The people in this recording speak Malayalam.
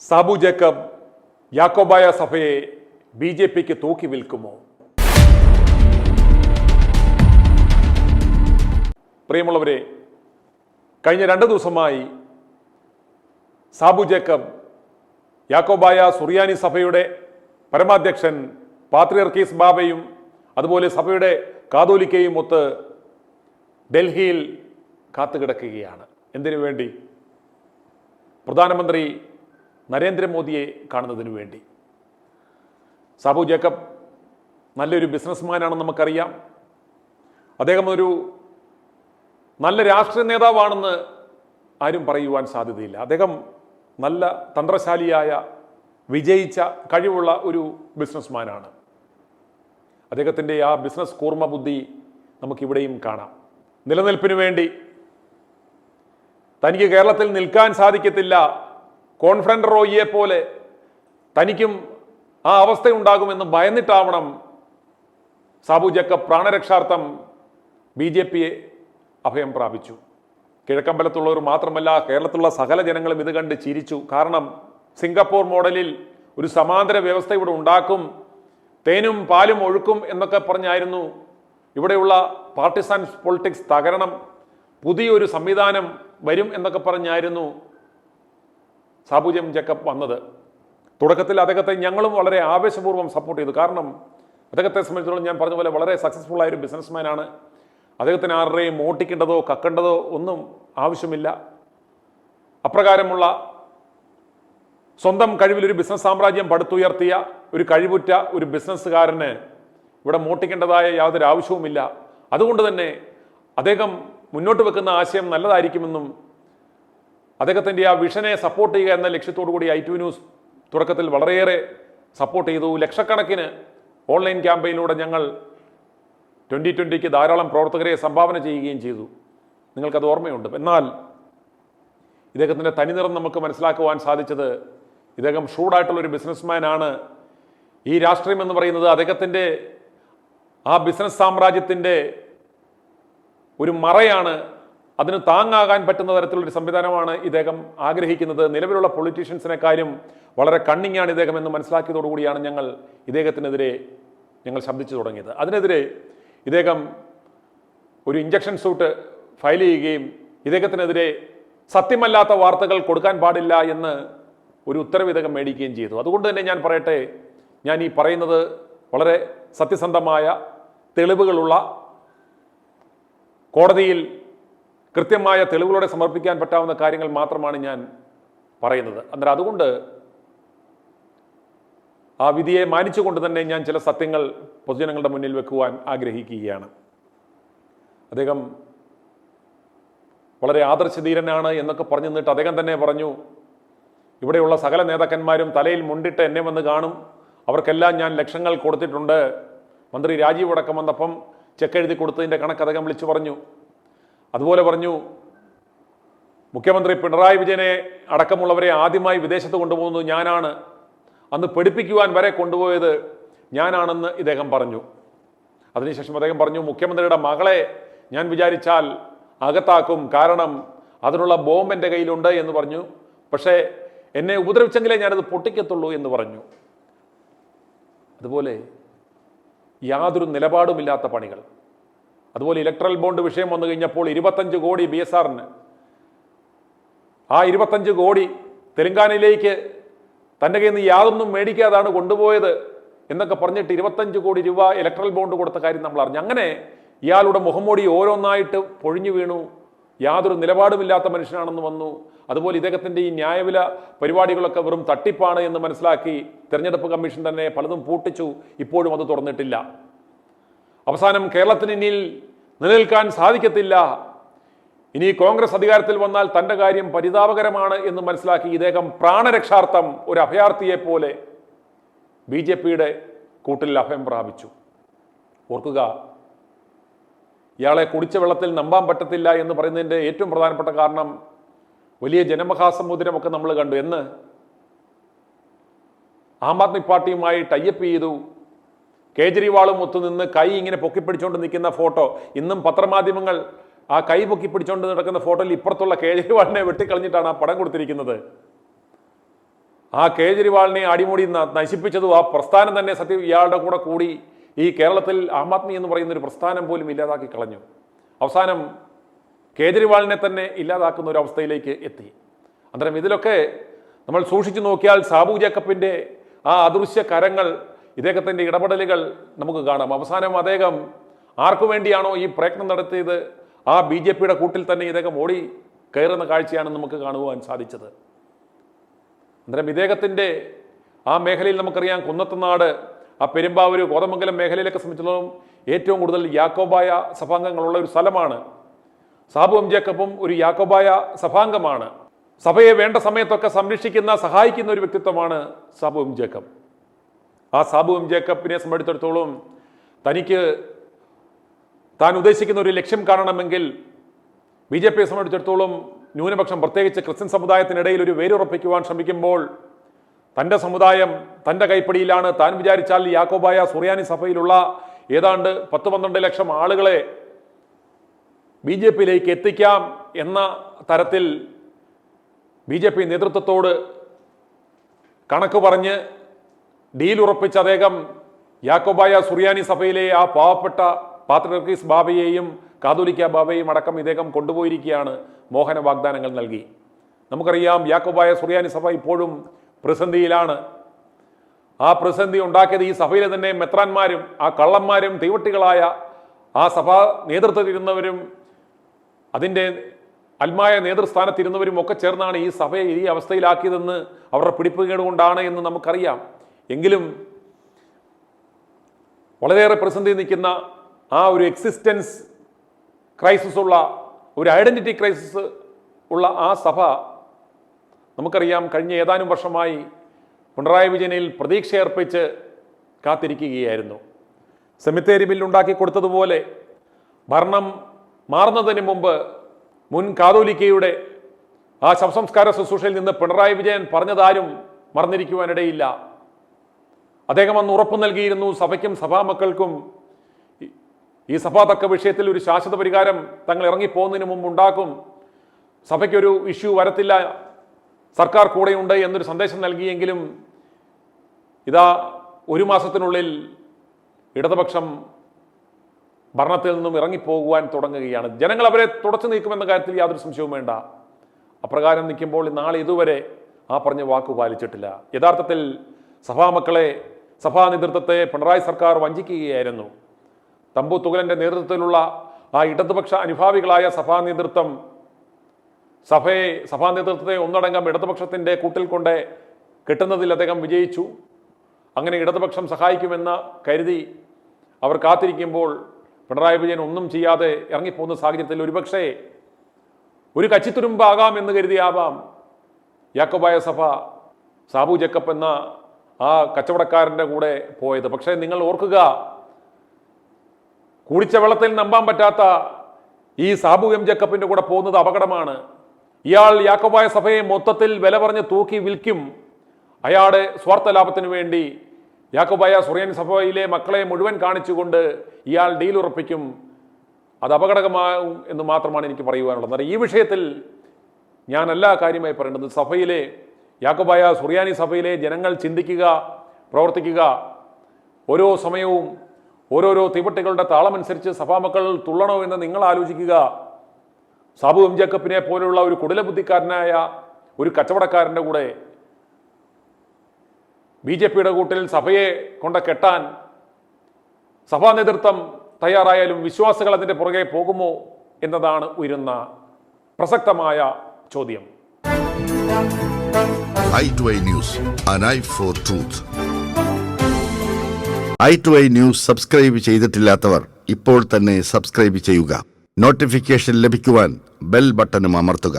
സാബു ജേക്കബ് യാക്കോബായ സഭയെ ബി.ജെ.പിക്ക് തൂക്കി വിൽക്കുമോ? പ്രിയമുള്ളവരെ, കഴിഞ്ഞ 2 ദിവസമായി സാബു ജേക്കബ് യാക്കോബായ സുറിയാനി സഭയുടെ പരമാധ്യക്ഷൻ പാത്രിയർക്കീസ് ബാബയും അതുപോലെ സഭയുടെ കാതോലിക്കയും ഒത്ത് ഡൽഹിയിൽ കാത്തുകിടക്കുകയാണ്. എന്തിനു വേണ്ടി? പ്രധാനമന്ത്രി നരേന്ദ്രമോദിയെ കാണുന്നതിനു വേണ്ടി. സാബു ജേക്കബ് നല്ലൊരു ബിസിനസ്മാനാണെന്ന് നമുക്കറിയാം. അദ്ദേഹം ഒരു നല്ല രാഷ്ട്രീയ നേതാവാണെന്ന് ആരും പറയുവാൻ സാധ്യതയില്ല. അദ്ദേഹം നല്ല തന്ത്രശാലിയായ വിജയിച്ച കഴിവുള്ള ഒരു ബിസിനസ്മാനാണ്. അദ്ദേഹത്തിൻ്റെ ആ ബിസിനസ് കൂർമ്മ ബുദ്ധി നമുക്കിവിടെയും കാണാം. നിലനിൽപ്പിനു വേണ്ടി തനിക്ക് കേരളത്തിൽ നിൽക്കാൻ സാധിക്കത്തില്ല, കോൺഫ്രണ്ട് റോയിയെ പോലെ തനിക്കും ആ അവസ്ഥയുണ്ടാകുമെന്ന് ഭയന്നിട്ടാവണം സാബു ജേക്കബ് പ്രാണരക്ഷാർത്ഥം ബി.ജെ.പിയെ അഭയം പ്രാപിച്ചു. കിഴക്കമ്പലത്തുള്ളവർ മാത്രമല്ല, കേരളത്തിലുള്ള സകല ജനങ്ങളും ഇത് കണ്ട് ചിരിച്ചു. കാരണം സിംഗപ്പൂർ മോഡലിൽ ഒരു സമാന്തര വ്യവസ്ഥ ഇവിടെ ഉണ്ടാക്കും, തേനും പാലും ഒഴുക്കും എന്നൊക്കെ പറഞ്ഞായിരുന്നു ഇവിടെയുള്ള പാർട്ടിസാൻ പൊളിറ്റിക്സ് തകരണം, പുതിയൊരു സംവിധാനം വരും എന്നൊക്കെ പറഞ്ഞായിരുന്നു സാബു ജേക്കബ് വന്നത്. തുടക്കത്തിൽ അദ്ദേഹത്തെ ഞങ്ങളും വളരെ ആവേശപൂർവ്വം സപ്പോർട്ട് ചെയ്തു. കാരണം അദ്ദേഹത്തെ സംബന്ധിച്ചിടത്തോളം ഞാൻ പറഞ്ഞ പോലെ വളരെ സക്സസ്ഫുൾ ആയൊരു ബിസിനസ്മാനാണ്. അദ്ദേഹത്തിന് ആരുടെയും മോട്ടിക്കേണ്ടതോ കക്കേണ്ടതോ ഒന്നും ആവശ്യമില്ല. അപ്രകാരമുള്ള സ്വന്തം കഴിവിലൊരു ബിസിനസ് സാമ്രാജ്യം പടുത്തുയർത്തിയ ഒരു കഴിവുറ്റ ഒരു ബിസിനസ്സുകാരന് ഇവിടെ മോട്ടിക്കേണ്ടതായ യാതൊരു ആവശ്യവുമില്ല. അതുകൊണ്ട് തന്നെ അദ്ദേഹം മുന്നോട്ട് വെക്കുന്ന ആശയം നല്ലതായിരിക്കുമെന്നും അദ്ദേഹത്തിൻ്റെ ആ വിഷനെ സപ്പോർട്ട് ചെയ്യുക എന്ന ലക്ഷ്യത്തോടു കൂടി i2 ന്യൂസ് തുടക്കത്തിൽ വളരെയേറെ സപ്പോർട്ട് ചെയ്തു. ലക്ഷക്കണക്കിന് ഓൺലൈൻ ക്യാമ്പയിനിലൂടെ ഞങ്ങൾ 2020 ധാരാളം പ്രവർത്തകരെ സംഭാവന ചെയ്യുകയും ചെയ്തു. നിങ്ങൾക്കത് ഓർമ്മയുണ്ട്. എന്നാൽ ഇദ്ദേഹത്തിൻ്റെ തനിനിറം നമുക്ക് മനസ്സിലാക്കുവാൻ സാധിച്ചത് ഇദ്ദേഹം ഷൂഡായിട്ടുള്ളൊരു ബിസിനസ്മാനാണ്. ഈ രാഷ്ട്രീയം എന്ന് പറയുന്നത് അദ്ദേഹത്തിൻ്റെ ആ ബിസിനസ് സാമ്രാജ്യത്തിൻ്റെ ഒരു മറയാണ്. അതിന് താങ്ങാകാൻ പറ്റുന്ന തരത്തിലുള്ളൊരു സംവിധാനമാണ് ഇദ്ദേഹം ആഗ്രഹിക്കുന്നത്. നിലവിലുള്ള പൊളിറ്റീഷ്യൻസിനെക്കാളും വളരെ കണ്ണിങ്ങാണ് ഇദ്ദേഹം എന്ന് മനസ്സിലാക്കിയതോടുകൂടിയാണ് ഞങ്ങൾ ഇദ്ദേഹത്തിനെതിരെ ശബ്ദിച്ചു തുടങ്ങിയത്. അതിനെതിരെ ഇദ്ദേഹം ഒരു ഇഞ്ചക്ഷൻ സൂട്ട് ഫയൽ ചെയ്യുകയും ഇദ്ദേഹത്തിനെതിരെ സത്യമല്ലാത്ത വാർത്തകൾ കൊടുക്കാൻ പാടില്ല എന്ന് ഒരു ഉത്തരവ് ഇദ്ദേഹം മേടിക്കുകയും ചെയ്തു. അതുകൊണ്ട് തന്നെ ഞാൻ പറയട്ടെ, ഞാൻ ഈ പറയുന്നത് വളരെ സത്യസന്ധമായ തെളിവുകളുള്ള, കോടതിയിൽ കൃത്യമായ തെളിവുകളോടെ സമർപ്പിക്കാൻ പറ്റാവുന്ന കാര്യങ്ങൾ മാത്രമാണ് ഞാൻ പറയുന്നത്. അന്നേരം അതുകൊണ്ട് ആ വിധിയെ മാനിച്ചുകൊണ്ട് തന്നെ ഞാൻ ചില സത്യങ്ങൾ പൊതുജനങ്ങളുടെ മുന്നിൽ വെക്കുവാൻ ആഗ്രഹിക്കുകയാണ്. അദ്ദേഹം വളരെ ആദർശധീരനാണ് എന്നൊക്കെ പറഞ്ഞു നിന്നിട്ട് അദ്ദേഹം തന്നെ പറഞ്ഞു, ഇവിടെയുള്ള സകല നേതാക്കന്മാരും തലയിൽ മുണ്ടിട്ട് എന്നെ വന്ന് കാണും, അവർക്കെല്ലാം ഞാൻ ലക്ഷങ്ങൾ കൊടുത്തിട്ടുണ്ട്. മന്ത്രി രാജീവ് അടക്കം വന്നപ്പം ചെക്ക് എഴുതി കൊടുത്തതിൻ്റെ കണക്ക് അദ്ദേഹം വിളിച്ചു പറഞ്ഞു. അതുപോലെ പറഞ്ഞു, മുഖ്യമന്ത്രി പിണറായി വിജയനെ അടക്കമുള്ളവരെ ആദ്യമായി വിദേശത്ത് കൊണ്ടുപോകുന്നത് ഞാനാണ്, അന്ന് പഠിപ്പിക്കുവാൻ വരെ കൊണ്ടുപോയത് ഞാനാണെന്ന് ഇദ്ദേഹം പറഞ്ഞു. അതിനുശേഷം അദ്ദേഹം പറഞ്ഞു, മുഖ്യമന്ത്രിയുടെ മകളെ ഞാൻ വിചാരിച്ചാൽ അകത്താക്കും, കാരണം അതിനുള്ള ബോംബ് എൻ്റെ കയ്യിലുണ്ട് എന്ന് പറഞ്ഞു. പക്ഷേ എന്നെ ഉപദ്രവിച്ചെങ്കിലേ ഞാനത് പൊട്ടിക്കത്തുള്ളൂ എന്ന് പറഞ്ഞു. അതുപോലെ യാതൊരു നിലപാടുമില്ലാത്ത പണികൾ. അതുപോലെ ഇലക്ട്രൽ ബോണ്ട് വിഷയം വന്നു കഴിഞ്ഞപ്പോൾ 25 കോടി BSRന്, ആ 25 കോടി തെലങ്കാനയിലേക്ക് തൻ്റെ കയ്യിൽ നിന്ന് യാതൊന്നും മേടിക്കാതാണ് കൊണ്ടുപോയത് എന്നൊക്കെ പറഞ്ഞിട്ട് 25 കോടി രൂപ ഇലക്ട്രൽ ബോണ്ട് കൊടുത്ത കാര്യം നമ്മൾ അറിഞ്ഞു. അങ്ങനെ ഇയാളുടെ മുഖംമൂടി ഓരോന്നായിട്ട് പൊഴിഞ്ഞു വീണു. യാതൊരു നിലപാടുമില്ലാത്ത മനുഷ്യനാണെന്ന് വന്നു. അതുപോലെ ഇദ്ദേഹത്തിൻ്റെ ഈ ന്യായവില പരിപാടികളൊക്കെ വെറും തട്ടിപ്പാണ് എന്ന് മനസ്സിലാക്കി തെരഞ്ഞെടുപ്പ് കമ്മീഷൻ തന്നെ പലതും പൂട്ടിച്ചു. ഇപ്പോഴും അത് തുറന്നിട്ടില്ല. അവസാനം കേരളത്തിന് ഇനി നിലനിൽക്കാൻ സാധിക്കത്തില്ല, ഇനി കോൺഗ്രസ് അധികാരത്തിൽ വന്നാൽ തൻ്റെ കാര്യം പരിതാപകരമാണ് എന്ന് മനസ്സിലാക്കി ഇദ്ദേഹം പ്രാണരക്ഷാർത്ഥം ഒരു അഭയാർത്ഥിയെ പോലെ ബി.ജെ.പിയുടെ കൂട്ടിൽ അഭയം പ്രാപിച്ചു. ഓർക്കുക, ഇയാളെ കുടിച്ച വെള്ളത്തിൽ നമ്പാൻ പറ്റത്തില്ല എന്ന് പറയുന്നതിൻ്റെ ഏറ്റവും പ്രധാനപ്പെട്ട കാരണം വലിയ ജനമഹാസമുദ്രമൊക്കെ നമ്മൾ കണ്ടു. എന്ന് ആം ആദ്മി പാർട്ടിയുമായി ടൈപ്പ് ചെയ്തു, കേജ്രിവാളും ഒത്തുനിന്ന് കൈ ഇങ്ങനെ പൊക്കിപ്പിടിച്ചുകൊണ്ട് നിൽക്കുന്ന ഫോട്ടോ, ഇന്നും പത്രമാധ്യമങ്ങൾ ആ കൈ പൊക്കിപ്പിടിച്ചുകൊണ്ട് നടക്കുന്ന ഫോട്ടോയിൽ ഇപ്പുറത്തുള്ള കേജ്രിവാളിനെ വെട്ടിക്കളഞ്ഞിട്ടാണ് ആ പടം കൊടുത്തിരിക്കുന്നത്. ആ കേജ്രിവാളിനെ അടിമുടി നശിപ്പിച്ചതും ആ പ്രസ്ഥാനം തന്നെ സത്യം ഇയാളുടെ കൂടെ കൂടി ഈ കേരളത്തിൽ ആം ആദ്മി എന്ന് പറയുന്ന ഒരു പ്രസ്ഥാനം പോലും ഇല്ലാതാക്കി കളഞ്ഞു. അവസാനം കേജ്രിവാളിനെ തന്നെ ഇല്ലാതാക്കുന്ന ഒരു അവസ്ഥയിലേക്ക് എത്തി. അന്നേരം ഇതിലൊക്കെ നമ്മൾ സൂക്ഷിച്ചു നോക്കിയാൽ സാബു ജേക്കബിൻ്റെ ആ അദൃശ്യ കരങ്ങൾ, ഇദ്ദേഹത്തിൻ്റെ ഇടപെടലുകൾ നമുക്ക് കാണാം. അവസാനം അദ്ദേഹം ആർക്കു വേണ്ടിയാണോ ഈ പ്രയത്നം നടത്തിയത് ആ BJPയുടെ കൂട്ടിൽ തന്നെ ഇദ്ദേഹം ഓടി കയറുന്ന കാഴ്ചയാണ് നമുക്ക് കാണുവാൻ സാധിച്ചത്. അന്നേരം ഇദ്ദേഹത്തിൻ്റെ ആ മേഖലയിൽ നമുക്കറിയാം, കുന്നത്തുനാട്, ആ പെരുമ്പാവൂര്, കോതമംഗലം മേഖലയിലൊക്കെ സംബന്ധിച്ചിടത്തോളം ഏറ്റവും കൂടുതൽ യാക്കോബായ സഭാംഗങ്ങളുള്ള ഒരു സ്ഥലമാണ്. സാബു എം ജേക്കബും ഒരു യാക്കോബായ സഭാംഗമാണ്. സഭയെ വേണ്ട സമയത്തൊക്കെ സംരക്ഷിക്കുന്ന, സഹായിക്കുന്ന ഒരു വ്യക്തിത്വമാണ് സാബു എം ജേക്കബ്. ആ സാബു എം ജേക്കബിനെ സംബന്ധിച്ചിടത്തോളം തനിക്ക് താൻ ഉദ്ദേശിക്കുന്ന ഒരു ലക്ഷ്യം കാണണമെങ്കിൽ BJPയെ സംബന്ധിച്ചിടത്തോളം ന്യൂനപക്ഷം, പ്രത്യേകിച്ച് ക്രിസ്ത്യൻ സമുദായത്തിനിടയിൽ ഒരു വേരുറപ്പിക്കുവാൻ ശ്രമിക്കുമ്പോൾ തൻ്റെ സമുദായം തൻ്റെ കൈപ്പിടിയിലാണ്. താൻ വിചാരിച്ചാൽ യാക്കോബായ സുറിയാനി സഭയിലുള്ള ഏതാണ്ട് 10-12 ലക്ഷം ആളുകളെ BJPയിലേക്ക് എത്തിക്കാം എന്ന തരത്തിൽ BJP നേതൃത്വത്തോട് കണക്ക് പറഞ്ഞ് ഡീൽ ഉറപ്പിച്ച അദ്ദേഹം യാക്കോബായ സുറിയാനി സഭയിലെ ആ പാവപ്പെട്ട പാത്രിയർക്കീസ് ബാബയെയും കാതോലിക്ക ബാബയെയും അടക്കം ഇദ്ദേഹം കൊണ്ടുപോയിരിക്കുകയാണ്. മോഹന വാഗ്ദാനങ്ങൾ നൽകി. നമുക്കറിയാം യാക്കോബായ സുറിയാനി സഭ ഇപ്പോഴും പ്രതിസന്ധിയിലാണ്. ആ പ്രതിസന്ധി ഉണ്ടാക്കിയത് ഈ സഭയിലെ തന്നെ മെത്രാന്മാരും ആ കള്ളന്മാരും തീവട്ടികളായ ആ സഭാ നേതൃത്വത്തിരുന്നവരും അതിൻ്റെ അൽമായ നേതൃസ്ഥാനത്തിരുന്നവരും ഒക്കെ ചേർന്നാണ് ഈ സഭയെ ഈ അവസ്ഥയിലാക്കിയതെന്ന് അവരുടെ പിടിപ്പുകേട് കൊണ്ടാണ് എന്ന് നമുക്കറിയാം. എങ്കിലും വളരെയേറെ പ്രതിസന്ധി നിൽക്കുന്ന ആ ഒരു എക്സിസ്റ്റൻസ് ക്രൈസിസ് ഉള്ള, ഒരു ഐഡന്റിറ്റി ക്രൈസിസ് ഉള്ള ആ സഭ നമുക്കറിയാം കഴിഞ്ഞ ഏതാനും വർഷമായി പിണറായി വിജയനിൽ പ്രതീക്ഷയർപ്പിച്ച് കാത്തിരിക്കുകയായിരുന്നു. സെമിത്തേരി ബില്ലുണ്ടാക്കി കൊടുത്തതുപോലെ ഭരണം മാറുന്നതിന് മുമ്പ് മുൻ കാതോലിക്കയുടെ ആ ശവസംസ്കാര ശുശ്രൂഷയിൽ നിന്ന് പിണറായി വിജയൻ പറഞ്ഞതാരും മറന്നിരിക്കുവാനിടയില്ല. അദ്ദേഹം അന്ന് ഉറപ്പു നൽകിയിരുന്നു, സഭയ്ക്കും സഭാമക്കൾക്കും ഈ സഭാ തർക്ക വിഷയത്തിൽ ഒരു ശാശ്വത പരിഹാരം തങ്ങൾ ഇറങ്ങിപ്പോകുന്നതിന് മുമ്പ് ഉണ്ടാക്കും, സഭയ്ക്കൊരു ഇഷ്യൂ വരത്തില്ല, സർക്കാർ കൂടെയുണ്ട് എന്നൊരു സന്ദേശം നൽകിയെങ്കിലും ഇതാ 1 മാസത്തിനുള്ളിൽ ഇടതുപക്ഷം ഭരണത്തിൽ നിന്നും ഇറങ്ങിപ്പോകുവാൻ തുടങ്ങുകയാണ്. ജനങ്ങൾ അവരെ തുടച്ചു നീക്കുമെന്ന കാര്യത്തിൽ യാതൊരു സംശയവും വേണ്ട. അപ്രകാരം നിൽക്കുമ്പോൾ നാളെ ഇതുവരെ ആ പറഞ്ഞ വാക്ക് പാലിച്ചിട്ടില്ല. യഥാർത്ഥത്തിൽ സഭാമക്കളെ, സഭാ നേതൃത്വത്തെ പിണറായി സർക്കാർ വഞ്ചിക്കുകയായിരുന്നു. തമ്പു തുകലന്റെ നേതൃത്വത്തിലുള്ള ആ ഇടതുപക്ഷ അനുഭാവികളായ സഭാ നേതൃത്വം സഭാ നേതൃത്വത്തെ ഒന്നടങ്കം ഇടതുപക്ഷത്തിന്റെ കൂട്ടിൽ കൊണ്ട് കെട്ടുന്നതിൽ അദ്ദേഹം വിജയിച്ചു. അങ്ങനെ ഇടതുപക്ഷം സഹായിക്കുമെന്ന് കരുതി അവർ കാത്തിരിക്കുമ്പോൾ പിണറായി വിജയൻ ഒന്നും ചെയ്യാതെ ഇറങ്ങിപ്പോകുന്ന സാഹചര്യത്തിൽ ഒരുപക്ഷെ ഒരു കച്ചിത്തുരുമ്പാകാം എന്ന് കരുതിയാവാം യാക്കോബായ സഭ സാബു ജേക്കബ് എന്ന ആ കച്ചവടക്കാരൻ്റെ കൂടെ പോയത്. പക്ഷേ നിങ്ങൾ ഓർക്കുക, കുടിച്ച വെള്ളത്തിൽ നമ്പാൻ പറ്റാത്ത ഈ സാബു എം ജേക്കബിന്റെ കൂടെ പോകുന്നത് അപകടമാണ്. ഇയാൾ യാക്കോബായ സഭയെ മൊത്തത്തിൽ വില പറഞ്ഞ് തൂക്കി വിൽക്കും. അയാളുടെ സ്വാർത്ഥ ലാഭത്തിന് വേണ്ടി യാക്കോബായ സുറിയാനി സഭയിലെ മക്കളെ മുഴുവൻ കാണിച്ചുകൊണ്ട് ഇയാൾ ഡീൽ ഉറപ്പിക്കും. അത് അപകടകമാകും എന്ന് മാത്രമാണ് എനിക്ക് പറയുവാനുള്ളത്. എന്നാൽ ഈ വിഷയത്തിൽ ഞാനല്ല കാര്യമായി പറയേണ്ടത്. സഭയിലെ യാക്കോബായ സുറിയാനി സഭയിലെ ജനങ്ങൾ ചിന്തിക്കുക, പ്രവർത്തിക്കുക. ഓരോ സമയവും ഓരോരോ തീവട്ടികളുടെ താളമനുസരിച്ച് സഭാമക്കൾ തുള്ളണോ എന്ന് നിങ്ങൾ ആലോചിക്കുക. സാബു എം ജേക്കബിനെ പോലെയുള്ള ഒരു കുടിലബുദ്ധിക്കാരനായ ഒരു കച്ചവടക്കാരൻ്റെ കൂടെ BJPയുടെ കൂട്ടിൽ സഭയെ കൊണ്ട് കെട്ടാൻ സഭാ നേതൃത്വം തയ്യാറായാലും വിശ്വാസികൾ അതിൻ്റെ പുറകെ പോകുമോ എന്നതാണ് ഉയരുന്ന പ്രസക്തമായ ചോദ്യം. i2i News, an eye for truth. i2i News subscribe ചെയ്തിട്ടില്ലാത്തവർ ഇപ്പോൾ തന്നെ സബ്സ്ക്രൈബ് ചെയ്യുക. നോട്ടിഫിക്കേഷൻ ലഭിക്കുവാൻ ബെൽ ബട്ടണും അമർത്തുക.